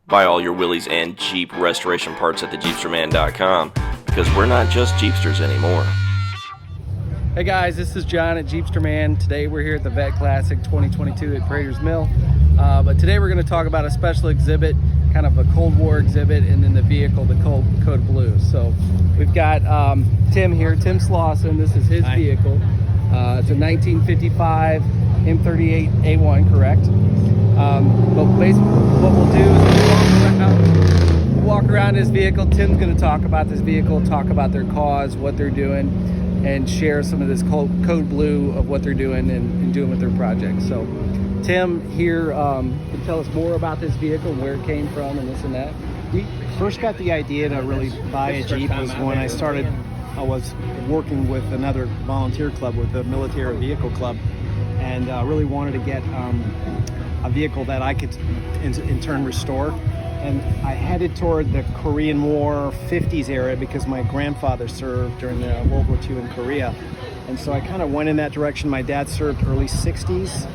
Buy all your Willys and Jeep restoration parts at thejeepsterman.com, because we're not just Jeepsters anymore. Hey guys, this is John at Jeepsterman. Today we're here at the Vet Classic 2022 at Prater's Mill. But today we're going to talk about a special exhibit, kind of a Cold War exhibit, and then the vehicle, the Code Blue. So we've got Tim here, Tim Slauson. This is his vehicle. It's a 1955 M38A1, correct? But basically what we'll do is we'll walk around his vehicle. Tim's going to talk about this vehicle, talk about their cause, what they're doing, and share some of this code blue of what they're doing and doing with their project. So Tim here can tell us more about this vehicle, where it came from and this and that. We first got the idea to really buy a Jeep was when I was working with another volunteer club, with the Military Vehicle Club, and really wanted to get a vehicle that I could in turn restore. And I headed toward the Korean War 50s era because my grandfather served during the World War II in Korea. And so I kind of went in that direction. My dad served early 60s,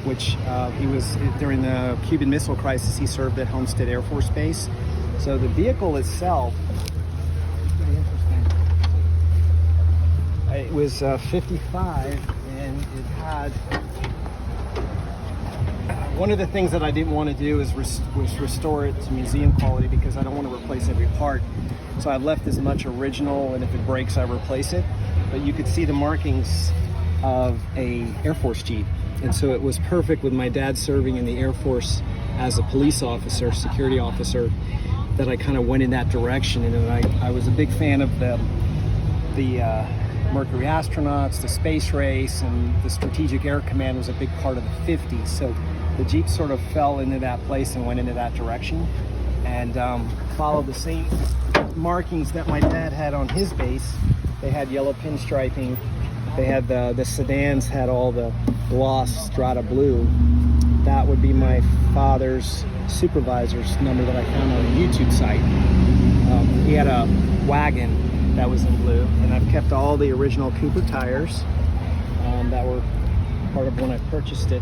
which he was during the Cuban Missile Crisis. He served at Homestead Air Force Base. So the vehicle itself is pretty interesting. It was 55, and it had... One of the things that I didn't want to do was restore it to museum quality, because I don't want to replace every part. So I left as much original, and if it breaks, I replace it. But you could see the markings of a Air Force Jeep. And so it was perfect with my dad serving in the Air Force as a police officer, security officer, that I kind of went in that direction. And I was a big fan of the Mercury astronauts, the space race, and the Strategic Air Command was a big part of the 50s. So the Jeep sort of fell into that place and went into that direction, and followed the same markings that my dad had on his base. They had yellow pinstriping. They had the sedans had all the gloss strata blue. That would be my father's supervisor's number that I found on a YouTube site. He had a wagon that was in blue, and I've kept all the original Cooper tires that were part of when I purchased it.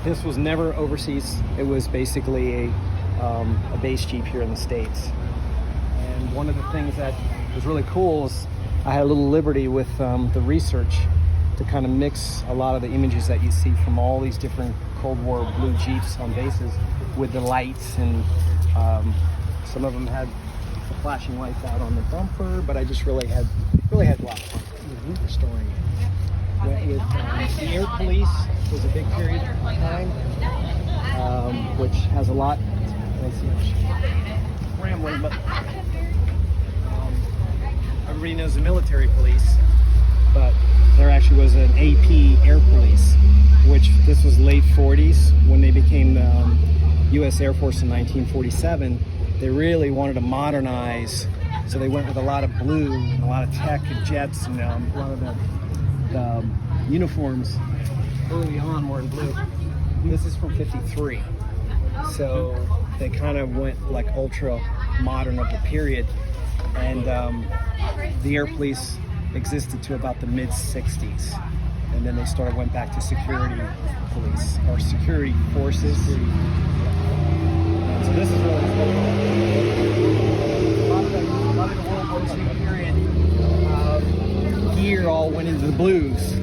This was never overseas. It was basically a base Jeep here in the States. And one of the things that was really cool is I had a little liberty with the research to kind of mix a lot of the images that you see from all these different Cold War blue Jeeps on bases with the lights, and some of them had the flashing lights out on the bumper, but I just really had a lot of fun restoring it. Went with the Air Police was a big period of time, which has a lot. Let's see, rambling, but everybody knows the Military Police, but there actually was an AP Air Police, which this was late 40s when they became the U.S. Air Force in 1947. They really wanted to modernize, so they went with a lot of blue, and a lot of tech and jets, and a lot of the uniforms early on were in blue. This is from 53. So they kind of went like ultra modern of the period. And the Air Police existed to about the mid 60s. And then they went back to security police, or security forces. So this is really cool. A lot of the World War II period gear all went into the blues,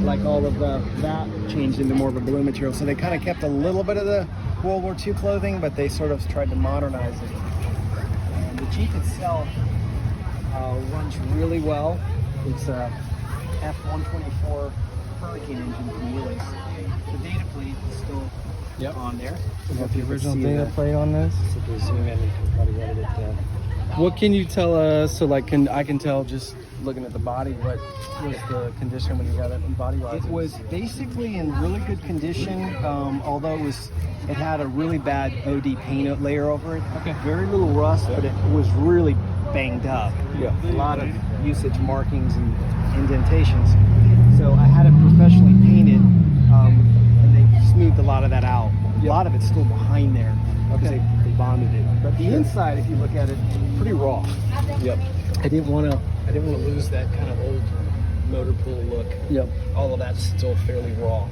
like all of that changed into more of a blue material. So they kind of kept a little bit of the World War II clothing, but they sort of tried to modernize it. And the Jeep itself runs really well. It's a F-124 Hurricane engine from Willys. The data plate is still on there. We got the original data plate on this. So if we zoom in, you can probably edit it down. What can you tell us? So like, I can tell just looking at the body, what was the condition when you got it in body-wise? It was basically in really good condition, although it had a really bad OD paint layer over it. Okay. Very little rust, but it was really banged up. Yeah. A lot of usage markings and indentations. So I had it professionally painted, and they smoothed a lot of that out. A lot of it's still behind there because they bonded it. But the inside, if you look at it, pretty raw. Yep. I didn't want to lose that kind of old motor pool look. Yep. All of that's still fairly raw.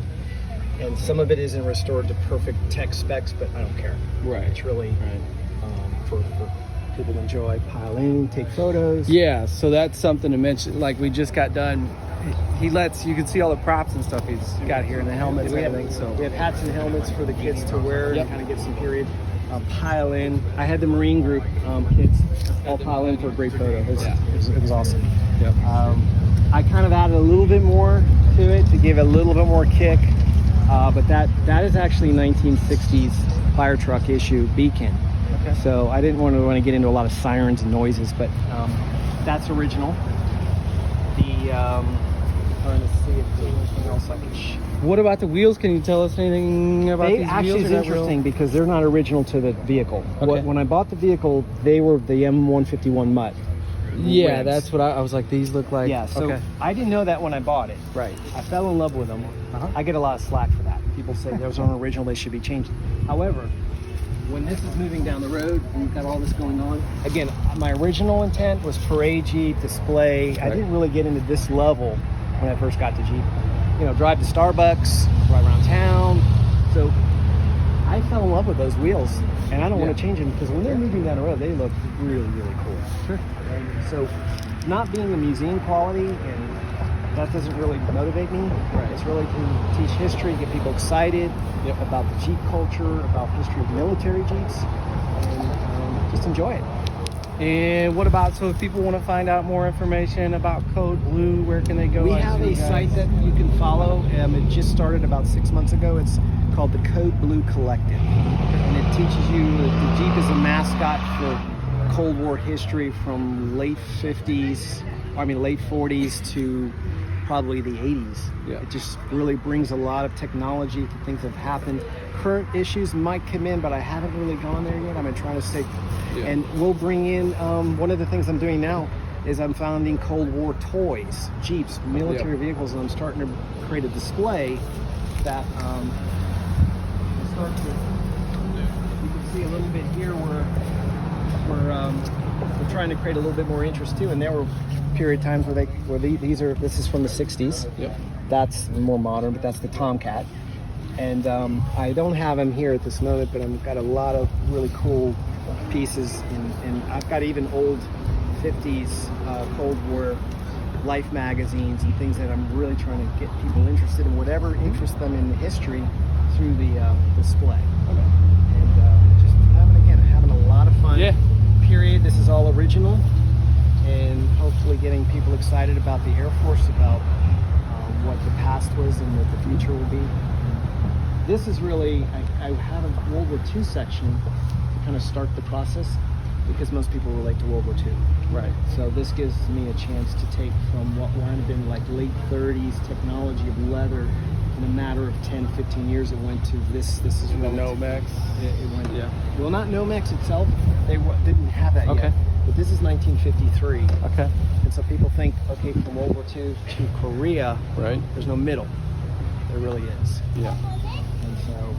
and some of it isn't restored to perfect tech specs, but I don't care. Right. It's really for people to enjoy, pile in, take photos. Yeah, so that's something to mention. Like, we just got done. You can see all the props and stuff he's got here, and the helmets and everything. So we have hats and helmets for the kids to wear Yep. and kind of get some period. Pile in. I had the Marine group kids all pile in for a great photo. It was awesome. Yep. I kind of added a little bit more to it to give it a little bit more kick, but that is actually 1960s fire truck issue beacon. Okay. So I didn't want to get into a lot of sirens and noises, but that's original. Trying to see if there's anything else I can show. What about the wheels? Can you tell us anything about these Actually, wheels? it's interesting because they're not original to the vehicle. Okay. When I bought the vehicle, they were the M151 Mutt. Yeah, rims. that's what I was like. These look like. Yeah, so okay. I didn't know that when I bought it. Right. I fell in love with them. I get a lot of slack for that. People say those aren't original, they should be changed. However, when this is moving down the road and you've got all this going on, again, my original intent was parade Jeep, display. Right. I didn't really get into this level when I first got to Jeep. You know, drive to Starbucks, drive around town. So I fell in love with those wheels, and I don't want to change them because when they're moving down the road, they look really, really cool. Sure. And so, not being a museum quality, and that doesn't really motivate me. Right. It's really to teach history, get people excited about the Jeep culture, about history of military Jeeps, and just enjoy it. And what about, so if people want to find out more information about Code Blue, where can they go? We have a site that you can follow. It just started about 6 months ago. It's called the Code Blue Collective, and it teaches you that the Jeep is a mascot for Cold War history from late 40s to probably the 80s. Yeah. It just really brings a lot of technology to things that have happened. Current issues might come in, but I haven't really gone there yet. I've been trying to stay. Yeah. And we'll bring in, one of the things I'm doing now is I'm founding Cold War toys, Jeeps, military vehicles, and I'm starting to create a display that you can see a little bit here where we're trying to create a little bit more interest too. And there were period times where this is from the 60s. Yep. That's more modern, but that's the Tomcat. And I don't have them here at this moment, but I've got a lot of really cool pieces, and I've got even old 50s Cold War Life magazines and things that I'm really trying to get people interested in, whatever interests them in the history through the display. Okay. And just having a lot of fun. Yeah. Period. This is all original, and hopefully getting people excited about the Air Force, about what the past was and what the future will be. This is really, I have a World War II section to kind of start the process, because most people relate to World War II. Right. So this gives me a chance to take from what would have been like late 30s technology of leather, in a matter of 10, 15 years, it went to this. This is The really Nomex. It went, Yeah. Well, not Nomex itself. They didn't have that Okay. yet. But this is 1953. Okay. And so people think, okay, from World War II to Korea, Right. there's no middle. There really is. Yeah. And so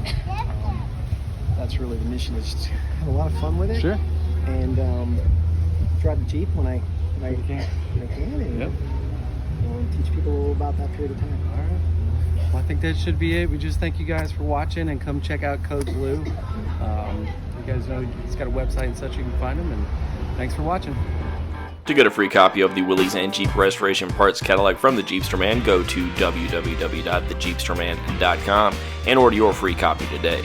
that's really the mission, is just have a lot of fun with it. Sure. And drive the Jeep when I can, and Yep. teach people a little about that period of time. All right. Well, I think that should be it. We just thank you guys for watching, and come check out Code Blue. You guys know it's got a website and such, you can find them, and thanks for watching. To get a free copy of the Willys and Jeep Restoration Parts catalog from the Jeepsterman, go to www.thejeepsterman.com and order your free copy today.